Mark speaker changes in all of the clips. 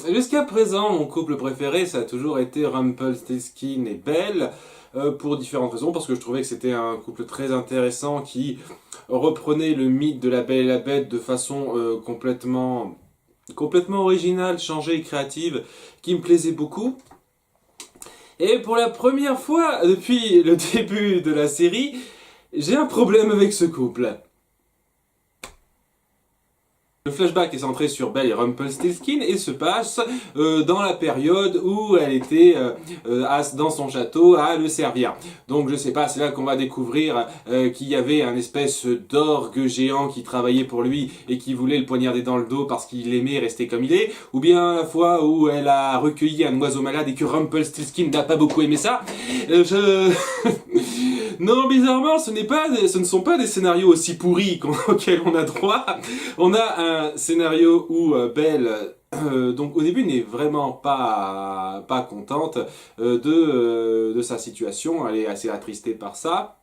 Speaker 1: Jusqu'à présent, mon couple préféré, ça a toujours été Rumpelstiltskin et Belle, pour différentes raisons, parce que je trouvais que c'était un couple très intéressant qui reprenait le mythe de la Belle et la Bête de façon complètement originale, changée et créative, qui me plaisait beaucoup. Et pour la première fois depuis le début de la série, j'ai un problème avec ce couple. Le flashback est centré sur Belle et Rumpelstiltskin et se passe dans la période où elle était dans son château à le servir. Donc je sais pas, c'est là qu'on va découvrir qu'il y avait un espèce d'orgue géant qui travaillait pour lui et qui voulait le poignarder dans le dos parce qu'il aimait rester comme il est. Ou bien la fois où elle a recueilli un oiseau malade et que Rumpelstiltskin n'a pas beaucoup aimé ça. Je... Non, bizarrement, ce ne sont pas des scénarios aussi pourris auxquels on a droit. On a un scénario où Belle, donc au début, n'est vraiment pas contente de sa situation. Elle est assez attristée par ça.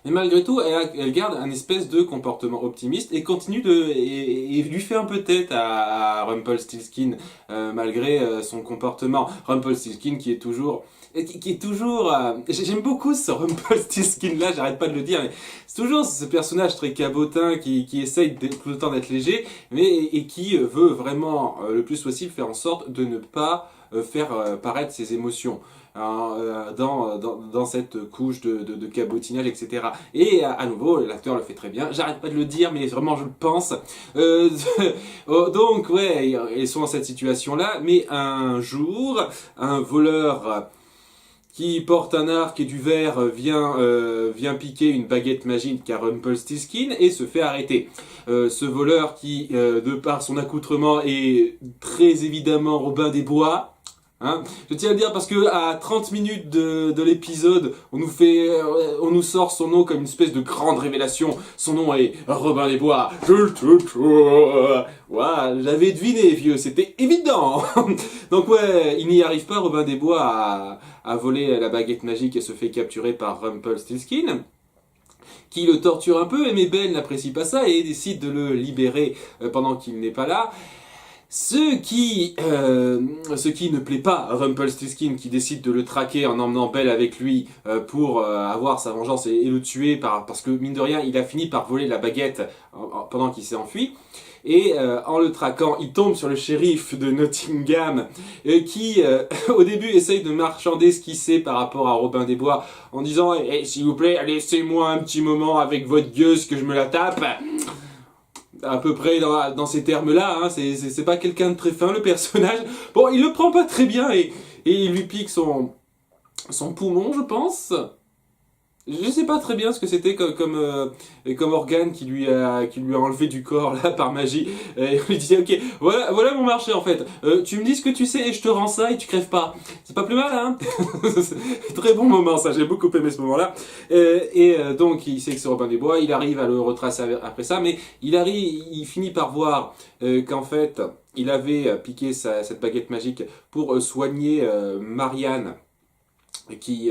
Speaker 1: Mais malgré tout, elle garde un espèce de comportement optimiste et continue et lui fait un peu tête à Rumpelstiltskin malgré son comportement. Rumpelstiltskin qui est toujours j'aime beaucoup ce Rumpelstiltskin là, j'arrête pas de le dire, mais c'est toujours ce personnage très cabotin qui essaye tout le temps d'être léger, mais et qui veut vraiment le plus possible faire en sorte de ne pas faire paraître ses émotions dans cette couche de cabotinage, etc. Et à nouveau, l'acteur le fait très bien. J'arrête pas de le dire, mais vraiment je le pense. Euh, donc ouais, ils sont dans cette situation-là, mais un jour, un voleur qui porte un arc et du verre vient piquer une baguette magique à Rumpelstiltskin et se fait arrêter. Ce voleur qui, de par son accoutrement, est très évidemment Robin des Bois. Hein, je tiens à le dire parce que à 30 minutes de l'épisode, on nous sort son nom comme une espèce de grande révélation. Son nom est Robin des Bois. Voilà, j'avais deviné, vieux, c'était évident. Donc ouais, il n'y arrive pas, Robin des Bois, à voler la baguette magique et se fait capturer par Rumpelstiltskin, qui le torture un peu, mais Ben n'apprécie pas ça et décide de le libérer pendant qu'il n'est pas là. Ce qui ne plaît pas à Rumpelstiltskin, qui décide de le traquer en emmenant Belle avec lui pour avoir sa vengeance et le tuer parce que mine de rien il a fini par voler la baguette pendant qu'il s'est enfui. Et en le traquant, il tombe sur le shérif de Nottingham qui, au début, essaye de marchander ce qu'il sait par rapport à Robin des Bois en disant s'il vous plaît, laissez-moi un petit moment avec votre gueuse que je me la tape ». À peu près dans ces termes-là, hein, c'est pas quelqu'un de très fin, le personnage. Bon, il le prend pas très bien et il lui pique son poumon, je pense. Je sais pas très bien ce que c'était comme organe qui lui a enlevé du corps là par magie. Et on lui dit ok, voilà mon marché en fait. Tu me dis ce que tu sais et je te rends ça et tu crèves pas. C'est pas plus mal hein. Très bon moment ça, j'ai beaucoup aimé ce moment-là. Donc il sait que c'est Robin des Bois, il arrive à le retracer après ça, mais il finit par voir qu'en fait il avait piqué cette baguette magique pour soigner Marianne qui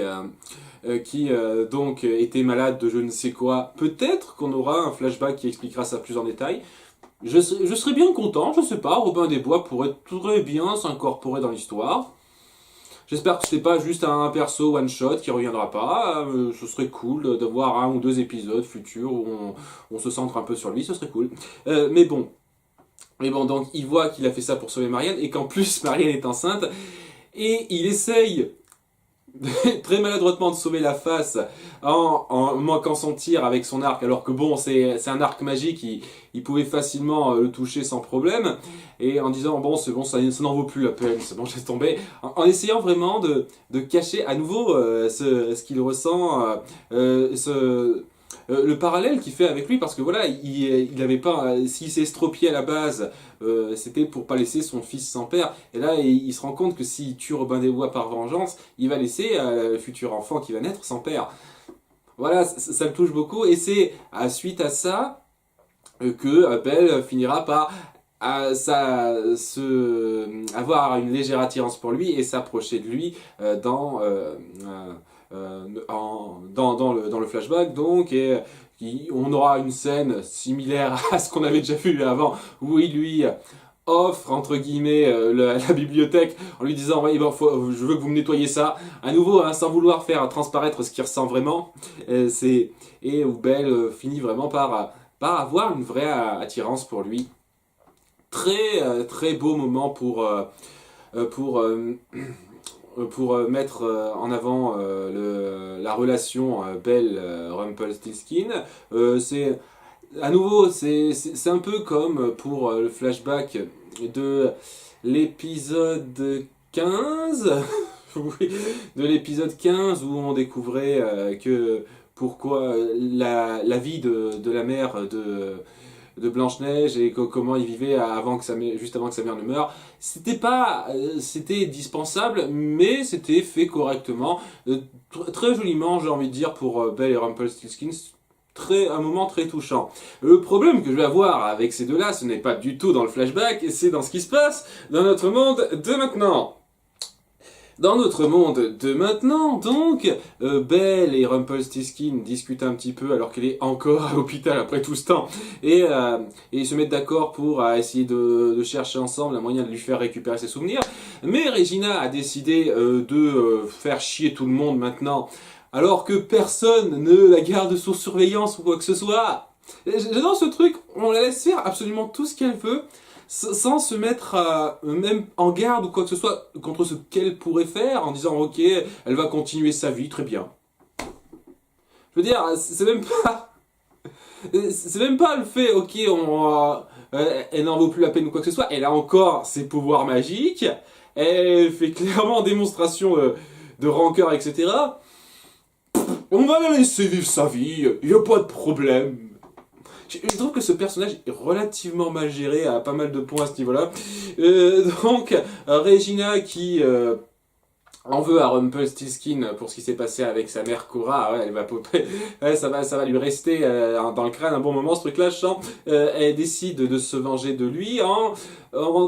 Speaker 1: donc était malade de je ne sais quoi. Peut-être qu'on aura un flashback qui expliquera ça plus en détail. Je serais bien content, je sais pas, Robin des Bois pourrait très bien s'incorporer dans l'histoire. J'espère que c'est pas juste un perso one shot qui reviendra pas. Ce serait cool d'avoir un ou deux épisodes futurs où on se centre un peu sur lui, ce serait cool. Mais bon, donc il voit qu'il a fait ça pour sauver Marianne et qu'en plus Marianne est enceinte et il essaye très maladroitement de sauver la face en manquant son tir avec son arc, alors que bon, c'est un arc magique, il pouvait facilement le toucher sans problème, et en disant bon, c'est bon, ça n'en vaut plus la peine, c'est bon, laisse tomber, en essayant vraiment de cacher à nouveau ce qu'il ressent, le parallèle qu'il fait avec lui, parce que voilà, il avait pas, s'il s'est estropié à la base, c'était pour pas laisser son fils sans père, et là il se rend compte que s'il tue Robin des Bois par vengeance, il va laisser le futur enfant qui va naître sans père. Voilà, ça le touche beaucoup, et c'est suite à ça que Belle finira par avoir une légère attirance pour lui et s'approcher de lui dans le flashback donc on aura une scène similaire à ce qu'on avait déjà vu avant où lui offre entre guillemets la bibliothèque en lui disant ouais, je veux que vous me nettoyiez ça à nouveau hein, sans vouloir faire transparaître ce qu'il ressent vraiment et où Belle finit vraiment par avoir une vraie attirance pour lui. Très beau moment pour mettre en avant la relation Belle-Rumpelstiltskin. C'est à nouveau, c'est un peu comme pour le flashback de l'épisode 15, oui, de l'épisode 15 où on découvrait que pourquoi la vie de la mère de Blanche-Neige et comment il vivait juste avant que sa mère ne meure. C'était dispensable, mais c'était fait correctement, très joliment, j'ai envie de dire, pour Belle et Rumpelstiltskin. Un moment très touchant. Le problème que je vais avoir avec ces deux-là, ce n'est pas du tout dans le flashback, c'est dans ce qui se passe dans notre monde de maintenant. Dans notre monde de maintenant, donc, Belle et Rumpelstiltskin discutent un petit peu alors qu'elle est encore à l'hôpital après tout ce temps et ils se mettent d'accord pour essayer de chercher ensemble un moyen de lui faire récupérer ses souvenirs. Mais Regina a décidé de faire chier tout le monde maintenant alors que personne ne la garde sous surveillance ou quoi que ce soit. J'adore ce truc, on la laisse faire absolument tout ce qu'elle veut sans se mettre même en garde ou quoi que ce soit contre ce qu'elle pourrait faire en disant ok, elle va continuer sa vie, très bien. Je veux dire, c'est même pas le fait ok, elle n'en vaut plus la peine ou quoi que ce soit, elle a encore ses pouvoirs magiques, elle fait clairement démonstration de rancœur, etc. On va la laisser vivre sa vie, il n'y a pas de problème. Je trouve que ce personnage est relativement mal géré à pas mal de points à ce niveau-là. Donc, Regina qui en veut à Rumpelstiltskin pour ce qui s'est passé avec sa mère Cora, ouais, elle va popper, ouais, ça va lui rester dans le crâne un bon moment ce truc-là, je sens. Elle décide de se venger de lui en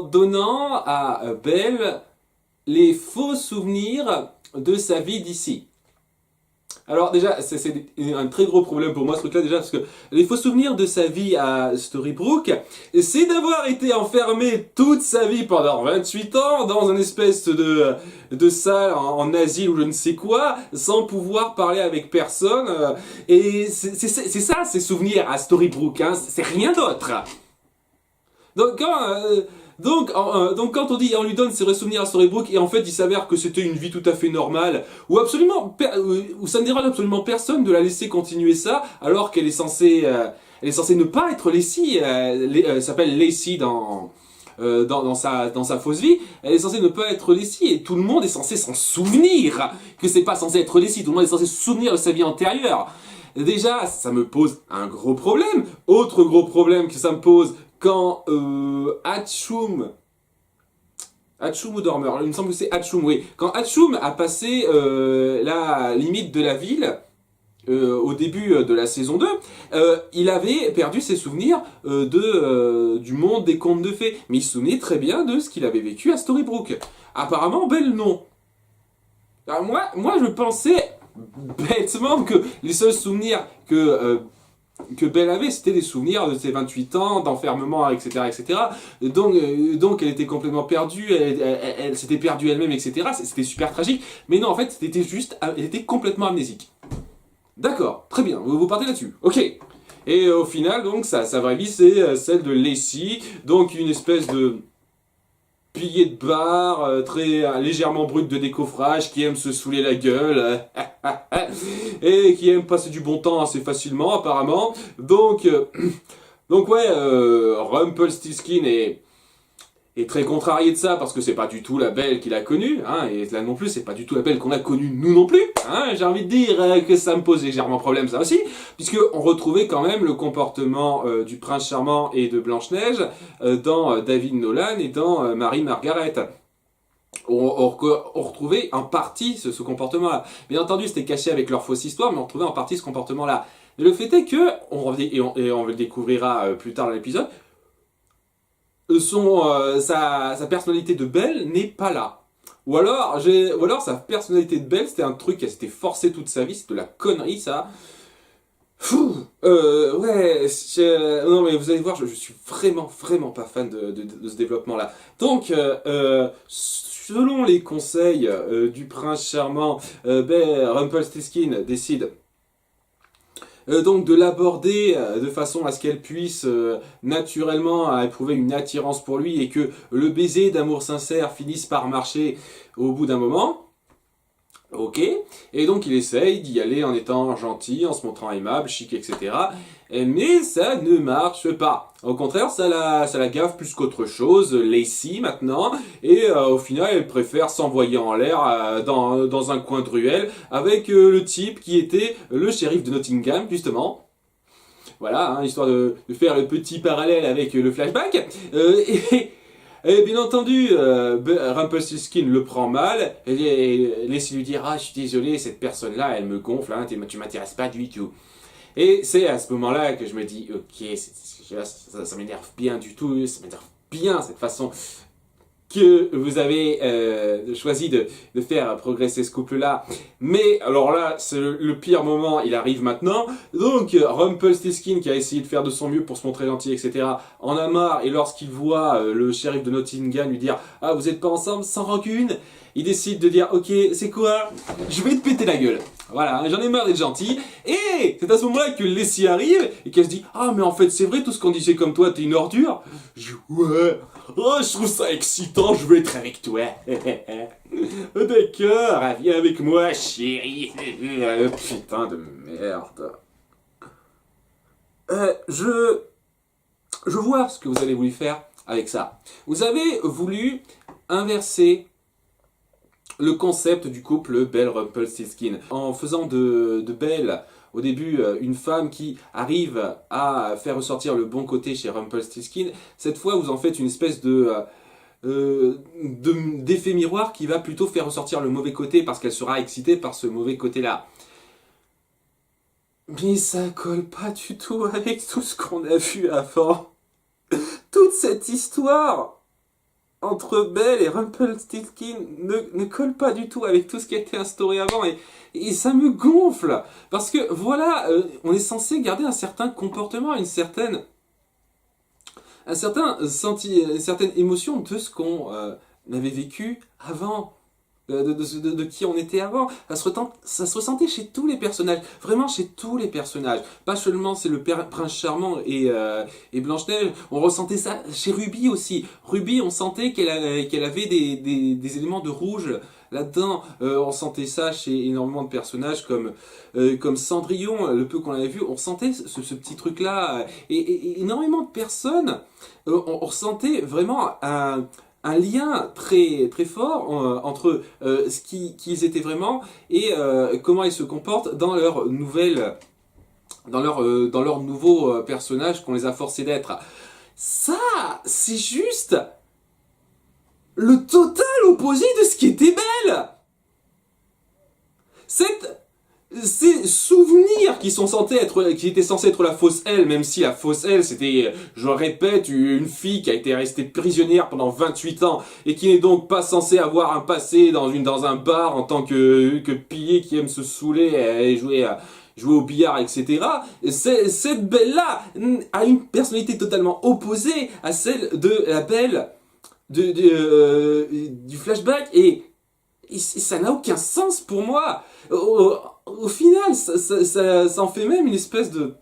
Speaker 1: donnant à Belle les faux souvenirs de sa vie d'ici. Alors déjà, c'est un très gros problème pour moi ce truc-là déjà, parce que les faux souvenirs de sa vie à Storybrooke, c'est d'avoir été enfermé toute sa vie pendant 28 ans dans une espèce de salle en asile ou je ne sais quoi, sans pouvoir parler avec personne. Et c'est ça ses souvenirs à Storybrooke, hein, c'est rien d'autre. Donc donc quand on lui donne ses vrais souvenirs à Storybrooke et en fait il s'avère que c'était une vie tout à fait normale où où ça ne dérange absolument personne de la laisser continuer ça alors qu'elle est censée ne pas être Lacey, elle s'appelle Lacey dans sa fausse vie, elle est censée ne pas être Lacey et tout le monde est censé s'en souvenir que c'est pas censé être Lacey, tout le monde est censé se souvenir de sa vie antérieure. Déjà, ça me pose un gros problème. Autre gros problème que ça me pose, quand Hatchoum ou Dormer, il me semble que c'est Hatchoum, oui. Quand Hatchoum a passé la limite de la ville, au début de la saison 2, il avait perdu ses souvenirs du monde des contes de fées. Mais il se souvenait très bien de ce qu'il avait vécu à Storybrooke. Apparemment, Belle, non. Alors moi, je pensais bêtement que les seuls souvenirs que Belle avait, c'était des souvenirs de ses 28 ans, d'enfermement, etc., etc. Donc elle était complètement perdue, elle s'était perdue elle-même, etc. C'était super tragique. Mais non, en fait, elle était complètement amnésique. D'accord, très bien, vous partez là-dessus. Ok. Et au final, donc, sa vraie vie, c'est celle de Lacey, donc une espèce de pilier de bar, très légèrement brut de décoffrage, qui aime se saouler la gueule, et qui aime passer du bon temps assez facilement, apparemment. Donc ouais, Rumpelstiltskin est très contrarié de ça, parce que c'est pas du tout la Belle qu'il a connue, hein, et là non plus, c'est pas du tout la Belle qu'on a connue nous non plus, hein. J'ai envie de dire que ça me pose légèrement problème, ça aussi, puisque on retrouvait quand même le comportement du prince charmant et de Blanche-Neige dans David Nolan et dans Marie-Margaret. On retrouvait en partie ce comportement-là. Bien entendu, c'était caché avec leur fausse histoire, mais on retrouvait en partie ce comportement-là. Mais le fait est que, on le découvrira plus tard dans l'épisode, sa personnalité de Belle n'est pas là. Ou alors sa personnalité de Belle, c'était un truc qu'elle s'était forcée toute sa vie, c'est de la connerie ça. Ouais, non mais vous allez voir, je suis vraiment pas fan de ce développement-là. Donc, selon les conseils du prince charmant, Rumpelstiltskin décide donc de l'aborder de façon à ce qu'elle puisse naturellement éprouver une attirance pour lui et que le baiser d'amour sincère finisse par marcher au bout d'un moment. Ok, et donc il essaye d'y aller en étant gentil, en se montrant aimable, chic, etc. Mais ça ne marche pas. Au contraire, ça la gave plus qu'autre chose, Lacey maintenant, et au final elle préfère s'envoyer en l'air dans un coin de ruelle avec le type qui était le shérif de Nottingham, justement. Voilà, hein, histoire de faire le petit parallèle avec le flashback. Et bien entendu, Rumpelstiltskin le prend mal, et laisse lui dire ah je suis désolé, cette personne-là, elle me gonfle, hein, tu m'intéresses pas du tout. Et c'est à ce moment-là que je me dis ok, ça m'énerve bien du tout, ça m'énerve bien cette façon que vous avez choisi de faire progresser ce couple-là. Mais alors là, c'est le pire moment, il arrive maintenant. Donc Rumpelstiltskin, qui a essayé de faire de son mieux pour se montrer gentil, etc., en a marre, et lorsqu'il voit le shérif de Nottingham lui dire « Ah, vous êtes pas ensemble, sans rancune ?» il décide de dire « Ok, c'est quoi? Je vais te péter la gueule. » Voilà, j'en ai marre d'être gentil. Et c'est à ce moment-là que Lacey arrive et qu'elle se dit « Ah, mais en fait, c'est vrai, tout ce qu'on disait comme toi, t'es une ordure. » Je dis « Ouais. Oh, je trouve ça excitant, je veux être avec toi. » D'accord, viens avec moi, chérie. Putain de merde. Je vois ce que vous avez voulu faire avec ça. Vous avez voulu inverser le concept du couple Belle-Rumpelstiltskin en faisant de Belle au début une femme qui arrive à faire ressortir le bon côté chez Rumpelstiltskin. Cette fois, vous en faites une espèce d'effet miroir qui va plutôt faire ressortir le mauvais côté parce qu'elle sera excitée par ce mauvais côté-là. Mais ça colle pas du tout avec tout ce qu'on a vu avant. Toute cette histoire entre Belle et Rumpelstiltskin ne colle pas du tout avec tout ce qui a été instauré avant et ça me gonfle parce que voilà, on est censé garder un certain comportement, une certaine émotion de ce qu'on avait vécu avant. De qui on était avant. Ça se ressentait chez tous les personnages, vraiment chez tous les personnages. Pas seulement c'est le prince charmant et Blanche-Neige, on ressentait ça chez Ruby aussi. Ruby, on sentait qu'elle avait des éléments de rouge là-dedans. On sentait ça chez énormément de personnages comme Cendrillon, le peu qu'on avait vu, on sentait ce petit truc-là. Et énormément de personnes, on ressentait vraiment un lien très fort entre ce qu'ils étaient vraiment et comment ils se comportent dans leur dans leur nouveau personnage qu'on les a forcés d'être. Ça, c'est juste le total opposé de ce qui était Belle. Ces souvenirs qui étaient censés être la fausse elle, même si la fausse elle, c'était, je répète, une fille qui a été restée prisonnière pendant 28 ans et qui n'est donc pas censée avoir un passé dans un bar en tant que pilier qui aime se saouler et jouer au billard, etc. Cette Belle-là a une personnalité totalement opposée à celle de la Belle du flashback et ça n'a aucun sens pour moi. Au final, ça en fait même une espèce de...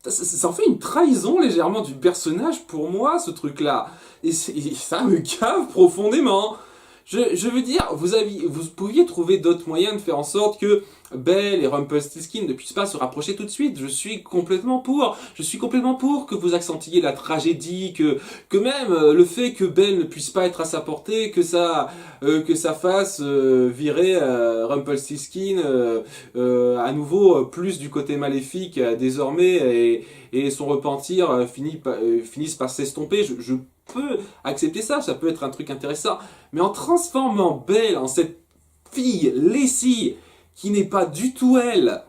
Speaker 1: Ça en fait une trahison légèrement du personnage pour moi, ce truc-là. Et ça me cave profondément. Je veux dire, vous pouviez trouver d'autres moyens de faire en sorte que Belle et Rumpelstiltskin ne puissent pas se rapprocher tout de suite. Je suis complètement pour. Je suis complètement pour que vous accentuiez la tragédie, que même le fait que Belle ne puisse pas être à sa portée, que ça fasse virer Rumpelstiltskin à nouveau plus du côté maléfique désormais et son repentir finisse par s'estomper. Je peux accepter ça, ça peut être un truc intéressant. Mais en transformant Belle en cette fille Lacey qui n'est pas du tout elle,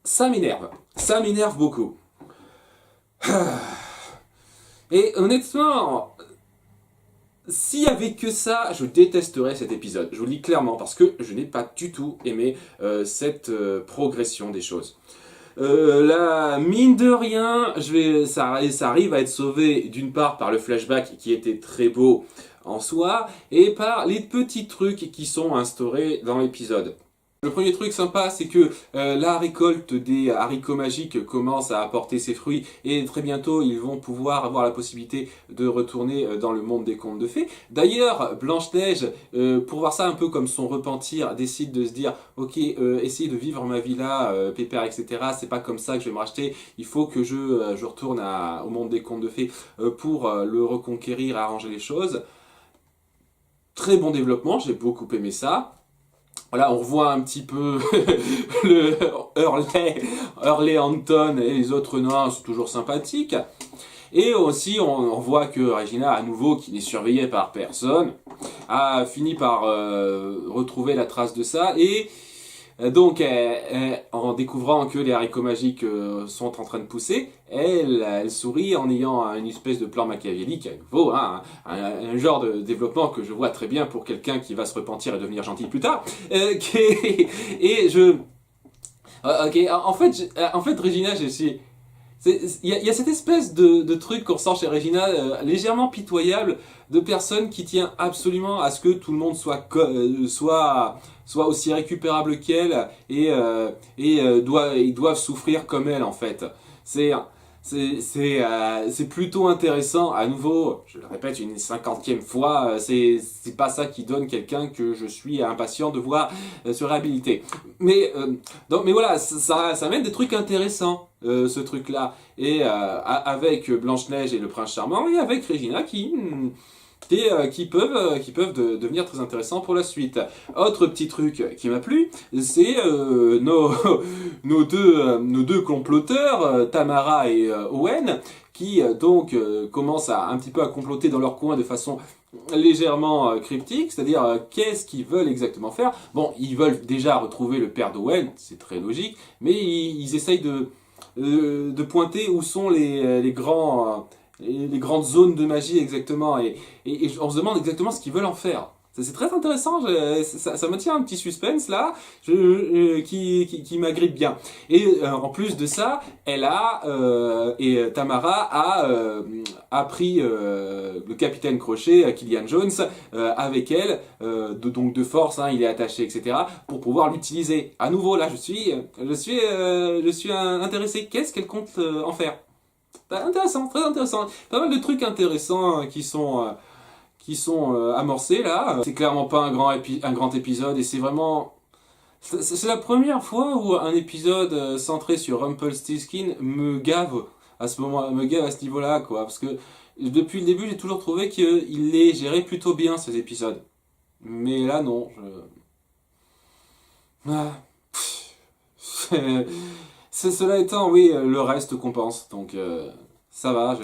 Speaker 1: ça m'énerve. Ça m'énerve beaucoup. Et honnêtement, s'il y avait que ça, je détesterais cet épisode. Je vous le dis clairement parce que je n'ai pas du tout aimé cette progression des choses. Là, mine de rien, ça arrive à être sauvé d'une part par le flashback qui était très beau en soi, et par les petits trucs qui sont instaurés dans l'épisode. Le premier truc sympa, c'est que la récolte des haricots magiques commence à apporter ses fruits et très bientôt ils vont pouvoir avoir la possibilité de retourner dans le monde des contes de fées. D'ailleurs, Blanche-Neige, pour voir ça un peu comme son repentir, décide de se dire ok, essayer de vivre ma vie là, pépère, etc. C'est pas comme ça que je vais me racheter. Il faut que je retourne au monde des contes de fées pour le reconquérir, arranger les choses. Très bon développement, j'ai beaucoup aimé ça. Voilà, on revoit un petit peu le Hurley Anton et les autres nains, c'est toujours sympathique. Et aussi, on voit que Regina, à nouveau, qui n'est surveillée par personne, a fini par retrouver la trace de ça. Et donc, en découvrant que les haricots magiques sont en train de pousser, elle sourit en ayant une espèce de plan machiavélique, à nouveau, hein, un genre de développement que je vois très bien pour quelqu'un qui va se repentir et devenir gentil plus tard. Et je... Ok, en fait, Regina, je suis... Il y a cette espèce de truc qu'on ressent chez Regina, légèrement pitoyable, de personne qui tient absolument à ce que tout le monde soit aussi récupérable qu'elle et ils doivent souffrir comme elle en fait. C'est c'est plutôt intéressant. À nouveau, je le répète une 50e fois, c'est pas ça qui donne quelqu'un que je suis impatient de voir se réhabiliter. Mais voilà, ça amène des trucs intéressants, ce truc-là. Et avec Blanche-Neige et le Prince Charmant, et avec Regina qui peuvent devenir très intéressants pour la suite. Autre petit truc qui m'a plu, c'est nos deux comploteurs, Tamara et Owen, qui commencent un petit peu à comploter dans leur coin de façon légèrement cryptique, c'est-à-dire qu'est-ce qu'ils veulent exactement faire. Bon, ils veulent déjà retrouver le père d'Owen, c'est très logique, mais ils essayent de pointer où sont les grandes zones de magie exactement, et on se demande exactement ce qu'ils veulent en faire. C'est très intéressant, ça me tient un petit suspense là, qui m'agrippe bien. Et en plus de ça, Tamara a pris le capitaine Crochet, Killian Jones, avec elle, donc de force, hein, il est attaché, etc., pour pouvoir l'utiliser. À nouveau, là, je suis intéressé. Qu'est-ce qu'elle compte en faire? Intéressant, très intéressant. Pas mal de trucs intéressants qui sont amorcés là. C'est clairement pas un grand épisode et c'est vraiment... C'est la première fois où un épisode centré sur Rumpelstiltskin me gave à ce niveau-là, quoi. Parce que depuis le début, j'ai toujours trouvé qu'il les gérait plutôt bien, ces épisodes. Mais là, non. Ah. Cela étant, oui, le reste compense. Donc, ça va.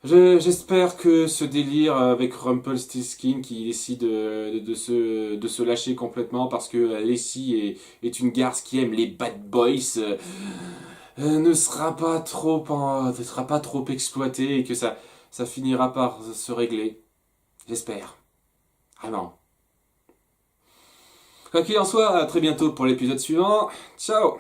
Speaker 1: J'espère que ce délire avec Rumpelstiltskin qui décide de se lâcher complètement parce que Lacey est une garce qui aime les bad boys ne sera pas trop exploité et que ça finira par se régler. J'espère. Vraiment. Quoi qu'il en soit, à très bientôt pour l'épisode suivant. Ciao!